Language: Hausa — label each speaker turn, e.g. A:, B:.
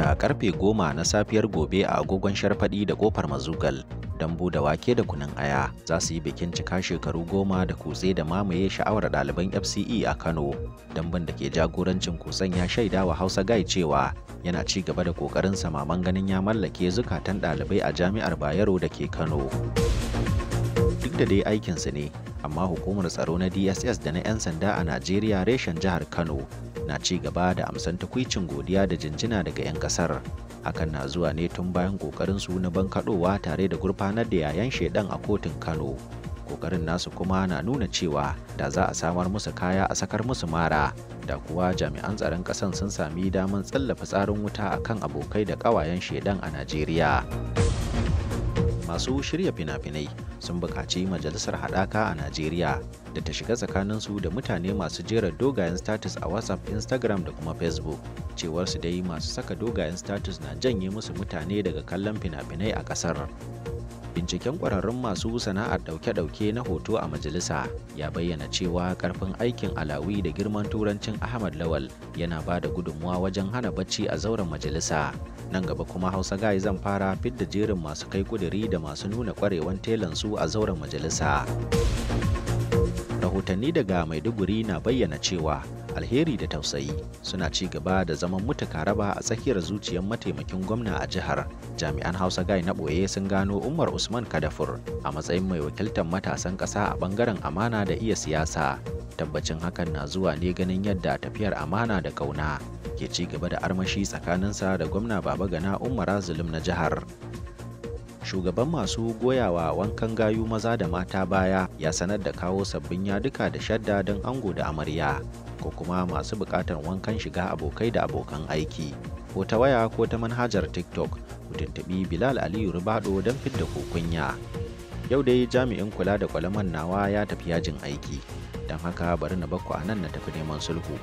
A: Da karfe 10 na safiyar gobe a agogon Sharfaɗi da Kofar Mazugal, Dambu da Wake da Kunun Aya za su yi bikin cika shekaru 10 da kutse da mamaye sha'awar ɗaliban FCE a Kano. Dambun da ke jagorancin kutsen ya shaida wa Hausa Guy cewa yana ci gaba da ƙoƙarin samaman ganin ya mallake zukatan ɗalibai a Jami'ar Bayero da ke Kano. Duk da dai aikinsu ne, amma hukumar tsaro na DSS da na 'yan sanda a Najeriya reshen jihar Kano na ci gaba da amsan takwicin godiya da jinjina daga 'yan kasar. Hakan na zuwa ne tun bayan kokarin su na bankaɗowa tare da gurfanar da yayan shedan a kotun Kano. Kokarin nasu kuma na nuna cewa da za a samar musu kaya a sakar musu mara, da kuwa jami'an tsaron ƙasan sun sami damar tsallafa tsarin wuta akan abokai da ƙawayen shedan a Najeriya. Masu shirya fina-finai sun buƙaci majalisar haɗaka a Najeriya da ta shiga tsakaninsu da mutane masu jera dogayen status a WhatsApp, Instagram da kuma Facebook. Cewar su dai masu saka dogayen status na janye musu mutane daga kallon fina-finai a ƙasar. Binciken ƙwararrun masu sana'ar ɗauke-ɗauke na hoto a majalisa ya bayyana cewa ƙarfin aikin alawi da girman turancin Ahmad Lawal yana ba da gudunmuwa wajen hana bacci a zauren majalisa. Nan gaba kuma Hausa Guy zan fara fidda jerin masu kai kuduri da masu nuna ƙwarewan telansu a zauren majalisa. Rahotanni daga Maiduguri na bayyana cewa alheri da tausayi suna ci gaba da zaman mutuka raba a tsakiyar zuciyar mataimakin gwamna a jihar. Jami'an Hausa Guy na ɓoye sun gano Umar Usman Kadafur a matsayin mai wakiltar matasan ƙasa a ɓangaren amana da iya siyasa. Tabbacin hakan na zuwa ne ganin yadda tafiyar amana da ƙauna ke ci gaba da armashi tsakaninsa da gwamna Babagana Umar Zulum na jihar. Shugaban masu goyawa wankan gayu maza da mata baya ya sanar da kawo sabbin yaduka da shadda don ango da amarya, ko kuma masu buƙatar wankan shiga abokai da abokan aiki, ko ta waya ko ta manhajar TikTok. Ku tuntuɓi Bilal Aliyu Ribado don fidda kunya. Yau dai jami'in kula da kwalaman nawa ya tafi yajin aiki, don haka bari na bakku a nan na tafi neman sulhu.